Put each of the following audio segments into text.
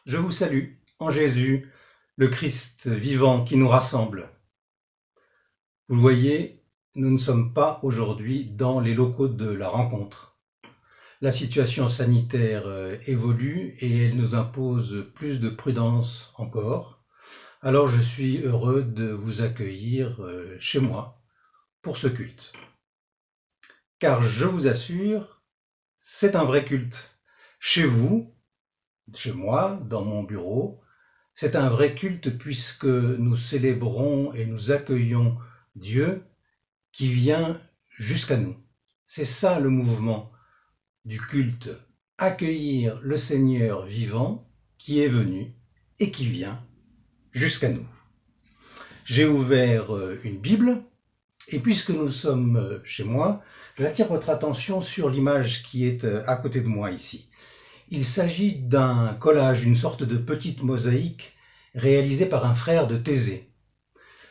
Je vous salue en Jésus, le Christ vivant qui nous rassemble. Vous le voyez, nous ne sommes pas aujourd'hui dans les locaux de la rencontre. La situation sanitaire évolue et elle nous impose plus de prudence encore. Alors je suis heureux de vous accueillir chez moi pour ce culte. Car je vous assure, c'est un vrai culte. Chez vous, chez moi, dans mon bureau, c'est un vrai culte puisque nous célébrons et nous accueillons Dieu qui vient jusqu'à nous. C'est ça le mouvement du culte, accueillir le Seigneur vivant qui est venu et qui vient jusqu'à nous. J'ai ouvert une Bible et puisque nous sommes chez moi, j'attire votre attention sur l'image qui est à côté de moi ici. Il s'agit d'un collage, une sorte de petite mosaïque réalisée par un frère de Thésée.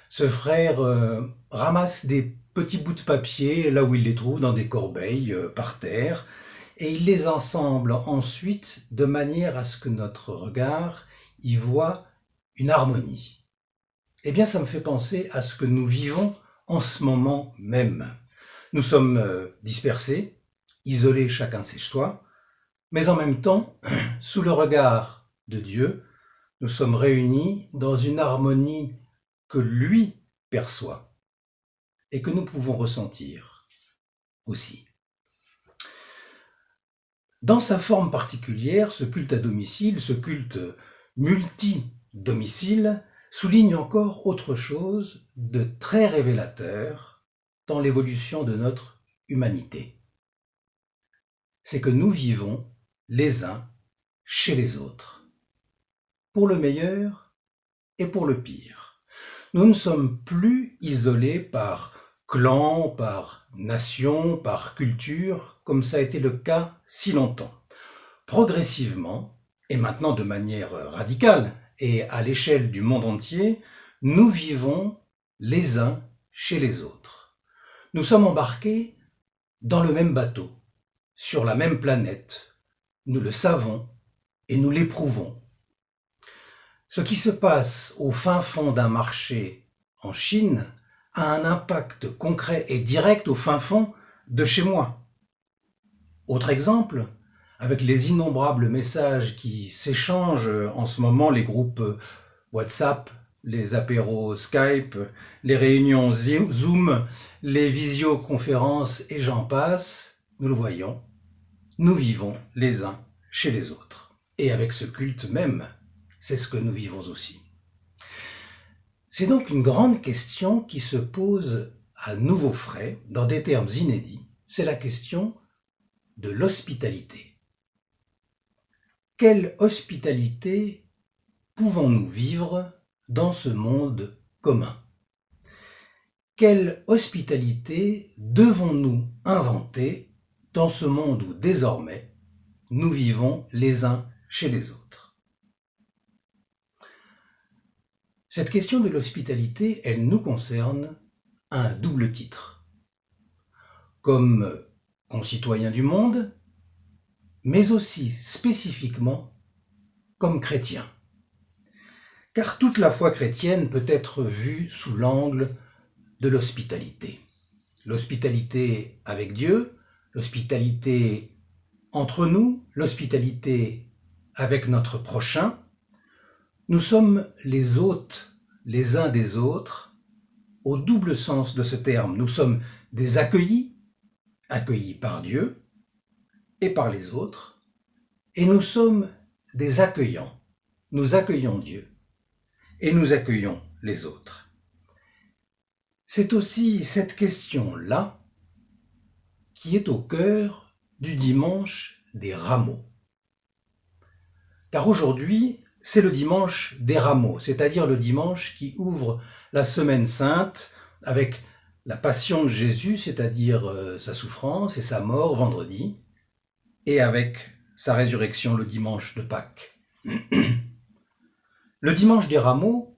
Ce frère ramasse des petits bouts de papier là où il les trouve, dans des corbeilles par terre, et il les ensemble ensuite de manière à ce que notre regard y voit une harmonie. Eh bien, ça me fait penser à ce que nous vivons en ce moment même. Nous sommes dispersés, isolés chacun chez soi, mais en même temps, sous le regard de Dieu, nous sommes réunis dans une harmonie que lui perçoit et que nous pouvons ressentir aussi. Dans sa forme particulière, ce culte à domicile, ce culte multi-domicile, souligne encore autre chose de très révélateur dans l'évolution de notre humanité. C'est que nous vivons les uns chez les autres, pour le meilleur et pour le pire. Nous ne sommes plus isolés par clan, par nation, par culture, comme ça a été le cas si longtemps. Progressivement, et maintenant de manière radicale, et à l'échelle du monde entier, nous vivons les uns chez les autres. Nous sommes embarqués dans le même bateau, sur la même planète. Nous le savons et nous l'éprouvons. Ce qui se passe au fin fond d'un marché en Chine a un impact concret et direct au fin fond de chez moi. Autre exemple, avec les innombrables messages qui s'échangent en ce moment, les groupes WhatsApp, les apéros Skype, les réunions Zoom, les visioconférences et j'en passe, nous le voyons, nous vivons les uns chez les autres. Et avec ce culte même, c'est ce que nous vivons aussi. C'est donc une grande question qui se pose à nouveau frais, dans des termes inédits, c'est la question de l'hospitalité. Quelle hospitalité pouvons-nous vivre dans ce monde commun? Quelle hospitalité devons-nous inventer dans ce monde où désormais nous vivons les uns chez les autres? Cette question de l'hospitalité, elle nous concerne à un double titre. Comme concitoyens du monde, mais aussi spécifiquement comme chrétiens. Car toute la foi chrétienne peut être vue sous l'angle de l'hospitalité. L'hospitalité avec Dieu, l'hospitalité entre nous, l'hospitalité avec notre prochain. Nous sommes les hôtes les uns des autres, au double sens de ce terme. Nous sommes des accueillis, accueillis par Dieu et par les autres, et nous sommes des accueillants. Nous accueillons Dieu et nous accueillons les autres. C'est aussi cette question-là qui est au cœur du dimanche des rameaux. Car aujourd'hui, c'est le dimanche des rameaux, c'est-à-dire le dimanche qui ouvre la semaine sainte avec la passion de Jésus, c'est-à-dire sa souffrance et sa mort vendredi, et avec sa résurrection le dimanche de Pâques. Le dimanche des rameaux,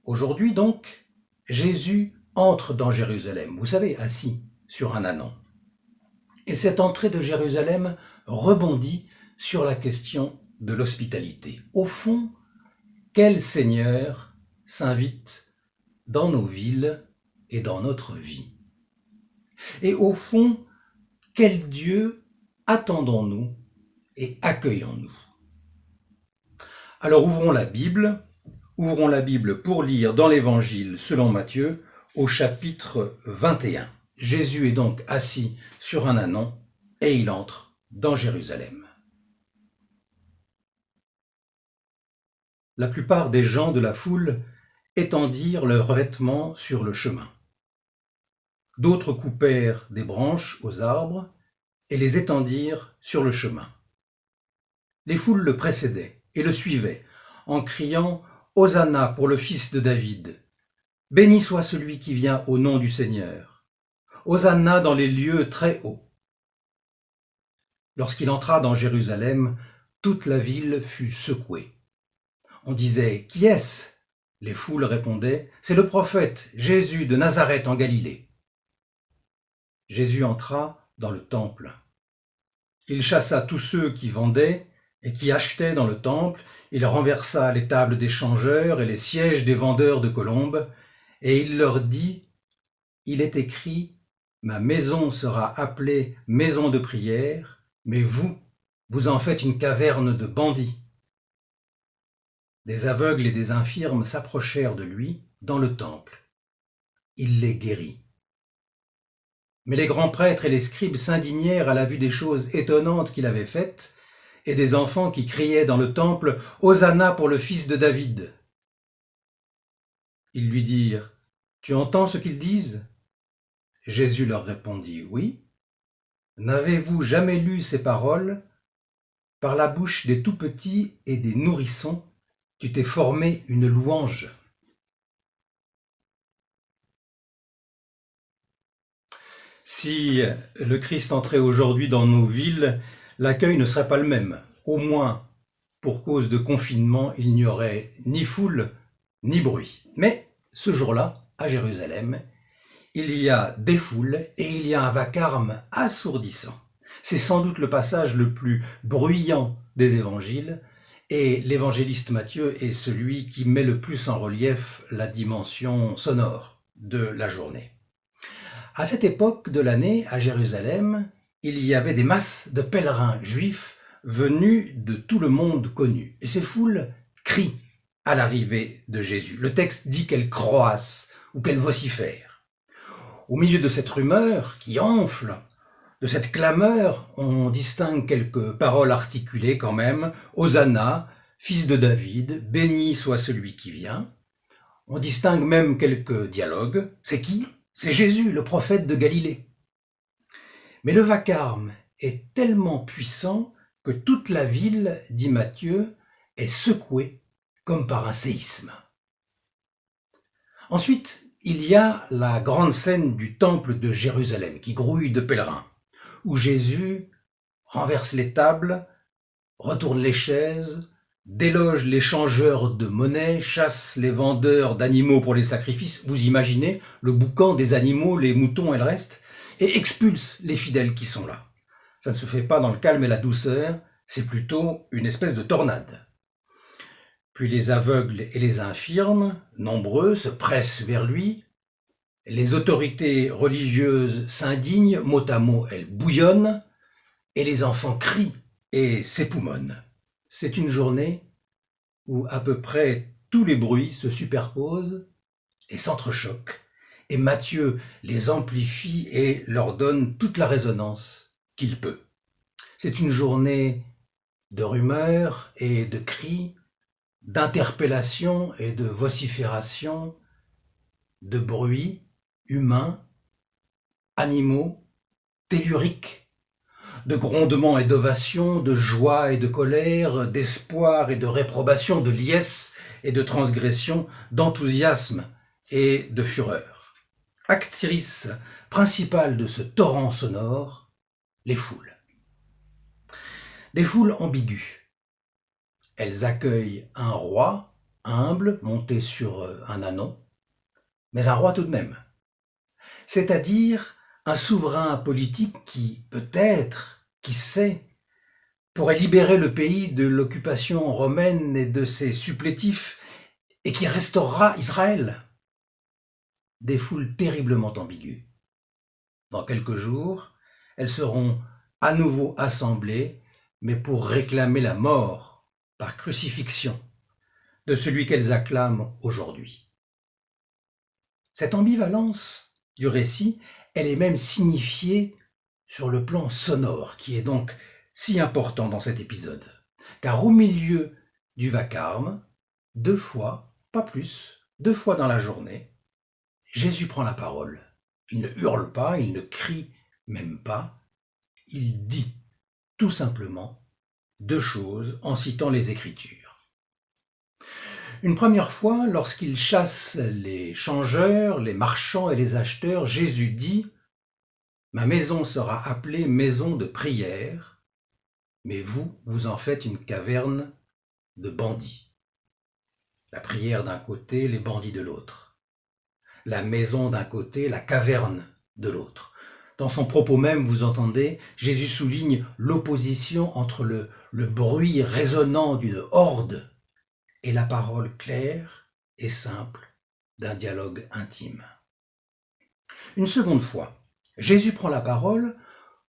aujourd'hui donc, Jésus entre dans Jérusalem, vous savez, assis sur un ânon. Et cette entrée de Jérusalem rebondit sur la question de l'hospitalité. Au fond, quel Seigneur s'invite dans nos villes et dans notre vie? Et au fond, quel Dieu attendons-nous et accueillons-nous? Alors ouvrons la Bible pour lire dans l'Évangile selon Matthieu au chapitre 21. Jésus est donc assis sur un ânon et il entre dans Jérusalem. La plupart des gens de la foule étendirent leurs vêtements sur le chemin. D'autres coupèrent des branches aux arbres et les étendirent sur le chemin. Les foules le précédaient et le suivaient en criant « Hosanna pour le fils de David ! Béni soit celui qui vient au nom du Seigneur ! Hosanna dans les lieux très hauts !» Lorsqu'il entra dans Jérusalem, toute la ville fut secouée. On disait « Qui est-ce » Les foules répondaient « C'est le prophète Jésus de Nazareth en Galilée ». Jésus entra dans le temple. Il chassa tous ceux qui vendaient et qui achetaient dans le temple. Il renversa les tables des changeurs et les sièges des vendeurs de colombes, et il leur dit « Il est écrit, ma maison sera appelée maison de prière, mais vous, vous en faites une caverne de bandits. » Des aveugles et des infirmes s'approchèrent de lui dans le temple. Il les guérit. Mais les grands prêtres et les scribes s'indignèrent à la vue des choses étonnantes qu'il avait faites, et des enfants qui criaient dans le temple « Hosanna pour le fils de David !» Ils lui dirent « Tu entends ce qu'ils disent ?» Jésus leur répondit « Oui. N'avez-vous jamais lu ces paroles ? Par la bouche des tout-petits et des nourrissons, tu t'es formé une louange. » Si le Christ entrait aujourd'hui dans nos villes, l'accueil ne serait pas le même. Au moins, pour cause de confinement, il n'y aurait ni foule, ni bruit. Mais ce jour-là, à Jérusalem, il y a des foules et il y a un vacarme assourdissant. C'est sans doute le passage le plus bruyant des évangiles, et l'évangéliste Matthieu est celui qui met le plus en relief la dimension sonore de la journée. À cette époque de l'année, à Jérusalem, il y avait des masses de pèlerins juifs venus de tout le monde connu. Et ces foules crient à l'arrivée de Jésus. Le texte dit qu'elles croassent ou qu'elles vocifèrent. Au milieu de cette rumeur qui enfle, de cette clameur, on distingue quelques paroles articulées quand même. « Hosanna, fils de David, béni soit celui qui vient ». On distingue même quelques dialogues. C'est qui ? C'est Jésus, le prophète de Galilée. Mais le vacarme est tellement puissant que toute la ville, dit Matthieu, est secouée comme par un séisme. Ensuite, il y a la grande scène du temple de Jérusalem qui grouille de pèlerins, où Jésus renverse les tables, retourne les chaises, déloge les changeurs de monnaie, chasse les vendeurs d'animaux pour les sacrifices, vous imaginez le boucan des animaux, les moutons et le reste, et expulse les fidèles qui sont là. Ça ne se fait pas dans le calme et la douceur, c'est plutôt une espèce de tornade. Puis les aveugles et les infirmes, nombreux, se pressent vers lui. Les autorités religieuses s'indignent, mot à mot, elles bouillonnent, et les enfants crient et s'époumonnent. C'est une journée où à peu près tous les bruits se superposent et s'entrechoquent, et Matthieu les amplifie et leur donne toute la résonance qu'il peut. C'est une journée de rumeurs et de cris, d'interpellations et de vociférations, de bruits humains, animaux, telluriques, de grondements et d'ovations, de joie et de colère, d'espoir et de réprobation, de liesse et de transgression, d'enthousiasme et de fureur. Actrice principale de ce torrent sonore, les foules. Des foules ambiguës. Elles accueillent un roi humble, monté sur un ânon, mais un roi tout de même. C'est-à-dire un souverain politique qui, peut-être, qui sait, pourrait libérer le pays de l'occupation romaine et de ses supplétifs, et qui restaurera Israël. Des foules terriblement ambiguës. Dans quelques jours, elles seront à nouveau assemblées, mais pour réclamer la mort par crucifixion de celui qu'elles acclament aujourd'hui. Cette ambivalence du récit, elle est même signifiée sur le plan sonore, qui est donc si important dans cet épisode. Car au milieu du vacarme, 2 fois, pas plus, 2 fois dans la journée, Jésus prend la parole. Il ne hurle pas, il ne crie même pas, il dit tout simplement 2 choses en citant les Écritures. Une première fois, lorsqu'il chasse les changeurs, les marchands et les acheteurs, Jésus dit « Ma maison sera appelée maison de prière, mais vous, vous en faites une caverne de bandits. » La prière d'un côté, les bandits de l'autre. La maison d'un côté, la caverne de l'autre. Dans son propos même, vous entendez, Jésus souligne l'opposition entre le bruit résonnant d'une horde et la parole claire et simple d'un dialogue intime. Une seconde fois, Jésus prend la parole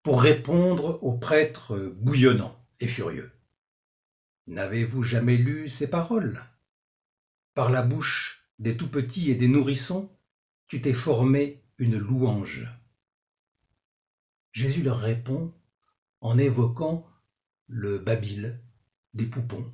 pour répondre aux prêtres bouillonnants et furieux. N'avez-vous jamais lu ces paroles ? Par la bouche des tout-petits et des nourrissons, tu t'es formé une louange. Jésus leur répond en évoquant le babil des poupons.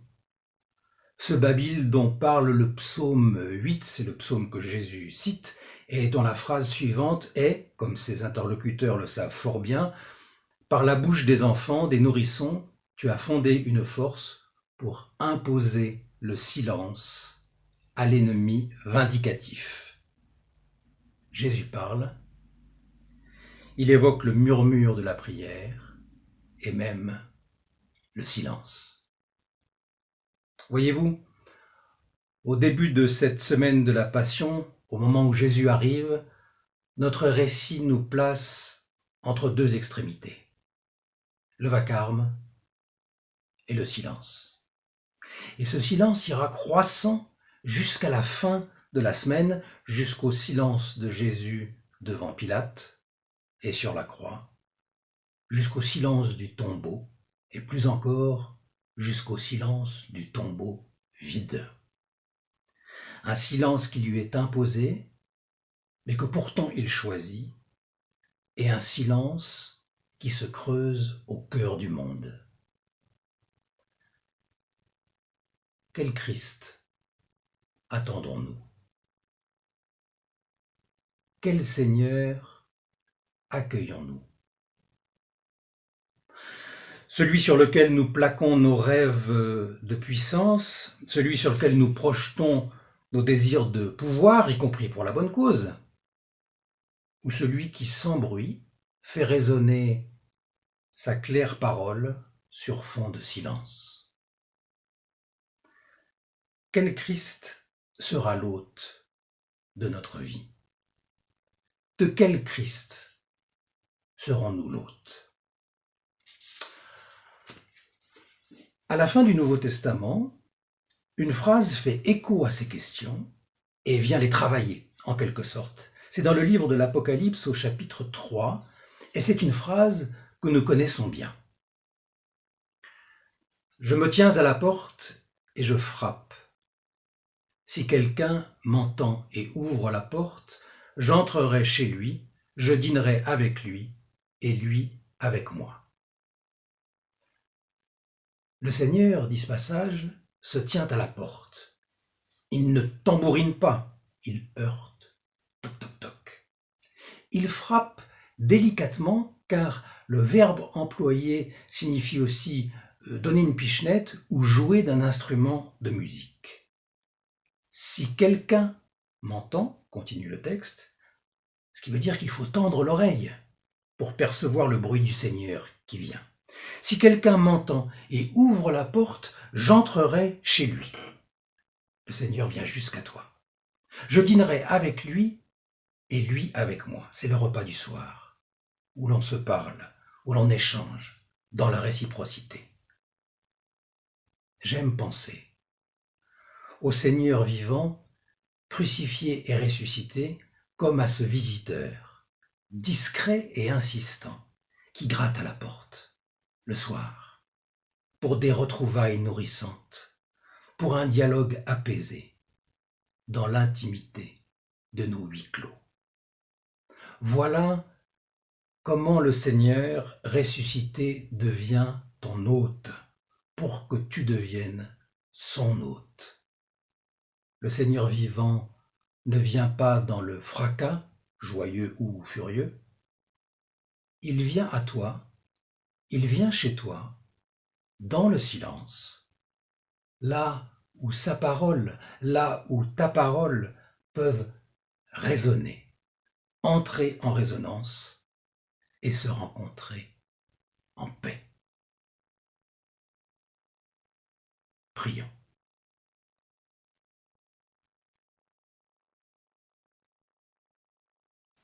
Ce babil dont parle le psaume 8, c'est le psaume que Jésus cite, et dont la phrase suivante est, comme ses interlocuteurs le savent fort bien, « Par la bouche des enfants, des nourrissons, tu as fondé une force pour imposer le silence à l'ennemi vindicatif. » Jésus parle, il évoque le murmure de la prière et même le silence. Voyez-vous, au début de cette semaine de la Passion, au moment où Jésus arrive, notre récit nous place entre 2 extrémités, le vacarme et le silence. Et ce silence ira croissant jusqu'à la fin de la semaine, jusqu'au silence de Jésus devant Pilate et sur la croix, jusqu'au silence du tombeau, et plus encore jusqu'au silence du tombeau vide. Un silence qui lui est imposé, mais que pourtant il choisit, et un silence qui se creuse au cœur du monde. Quel Christ attendons-nous ? Quel Seigneur accueillons-nous ? Celui sur lequel nous plaquons nos rêves de puissance, celui sur lequel nous projetons nos désirs de pouvoir, y compris pour la bonne cause, ou celui qui, sans bruit, fait résonner sa claire parole sur fond de silence. Quel Christ sera l'hôte de notre vie ? De quel Christ serons-nous l'hôte ? À la fin du Nouveau Testament, une phrase fait écho à ces questions et vient les travailler, en quelque sorte. C'est dans le livre de l'Apocalypse au chapitre 3, et c'est une phrase que nous connaissons bien. « Je me tiens à la porte et je frappe. Si quelqu'un m'entend et ouvre la porte, j'entrerai chez lui, je dînerai avec lui et lui avec moi. » Le Seigneur, dit ce passage, se tient à la porte. Il ne tambourine pas, il heurte. Toc, toc, toc. Il frappe délicatement, car le verbe employé signifie aussi donner une pichenette ou jouer d'un instrument de musique. Si quelqu'un m'entend, continue le texte, ce qui veut dire qu'il faut tendre l'oreille pour percevoir le bruit du Seigneur qui vient. Si quelqu'un m'entend et ouvre la porte, j'entrerai chez lui. Le Seigneur vient jusqu'à toi. Je dînerai avec lui et lui avec moi. C'est le repas du soir, où l'on se parle, où l'on échange, dans la réciprocité. j'aime penser au Seigneur vivant, crucifié et ressuscité, comme à ce visiteur, discret et insistant, qui gratte à la porte, le soir, pour des retrouvailles nourrissantes, pour un dialogue apaisé, dans l'intimité de nos huis clos. Voilà comment le Seigneur ressuscité devient ton hôte, pour que tu deviennes son hôte. Le Seigneur vivant ne vient pas dans le fracas, joyeux ou furieux. Il vient à toi, il vient chez toi, dans le silence, là où sa parole, là où ta parole peuvent résonner, entrer en résonance et se rencontrer en paix. Prions.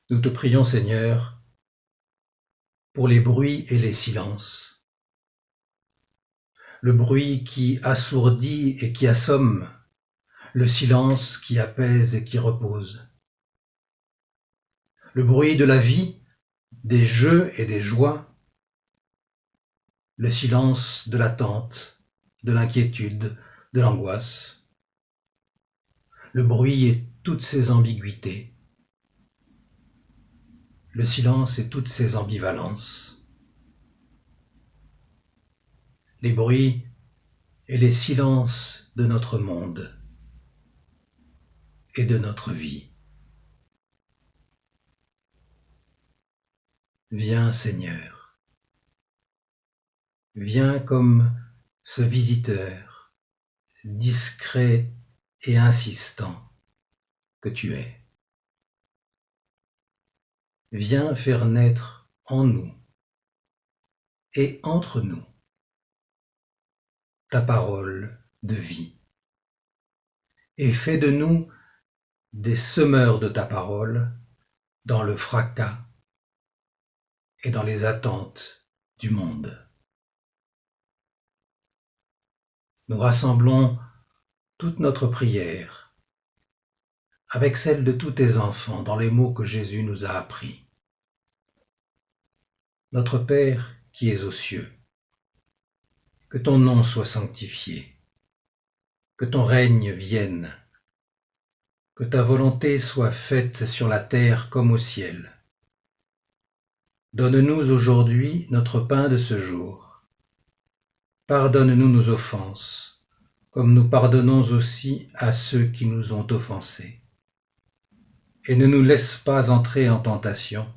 Nous te prions, Seigneur, pour les bruits et les silences. Le bruit qui assourdit et qui assomme, le silence qui apaise et qui repose. Le bruit de la vie, des jeux et des joies, le silence de l'attente, de l'inquiétude, de l'angoisse. Le bruit et toutes ses ambiguïtés. Le silence et toutes ses ambivalences. Les bruits et les silences de notre monde et de notre vie. Viens, Seigneur. Viens comme ce visiteur, discret et insistant que tu es. Viens faire naître en nous et entre nous ta parole de vie et fais de nous des semeurs de ta parole dans le fracas et dans les attentes du monde. Nous rassemblons toute notre prière avec celle de tous tes enfants dans les mots que Jésus nous a appris. Notre Père qui es aux cieux, que ton nom soit sanctifié, que ton règne vienne, que ta volonté soit faite sur la terre comme au ciel. Donne-nous aujourd'hui notre pain de ce jour. Pardonne-nous nos offenses, comme nous pardonnons aussi à ceux qui nous ont offensés. Et ne nous laisse pas entrer en tentation,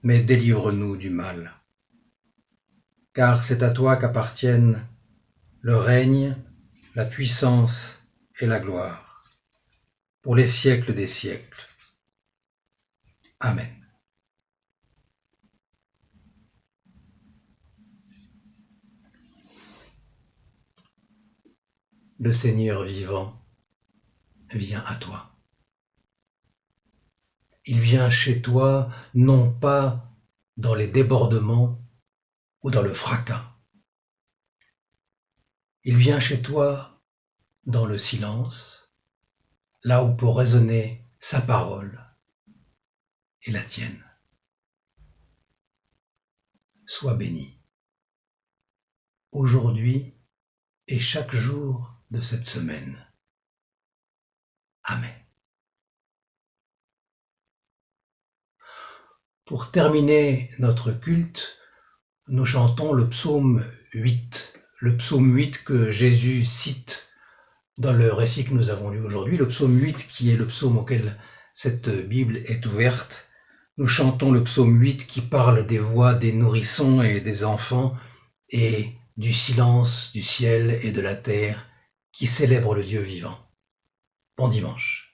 mais délivre-nous du mal. Car c'est à toi qu'appartiennent le règne, la puissance et la gloire, pour les siècles des siècles. Amen. Le Seigneur vivant vient à toi. Il vient chez toi, non pas dans les débordements ou dans le fracas. Il vient chez toi dans le silence, là où peut résonner sa parole et la tienne. Sois béni, aujourd'hui et chaque jour de cette semaine. Amen. Pour terminer notre culte, nous chantons le psaume 8. Le psaume 8 que Jésus cite dans le récit que nous avons lu aujourd'hui. Le psaume 8 qui est le psaume auquel cette Bible est ouverte. Nous chantons le psaume 8 qui parle des voix des nourrissons et des enfants et du silence du ciel et de la terre qui célèbrent le Dieu vivant. Bon dimanche.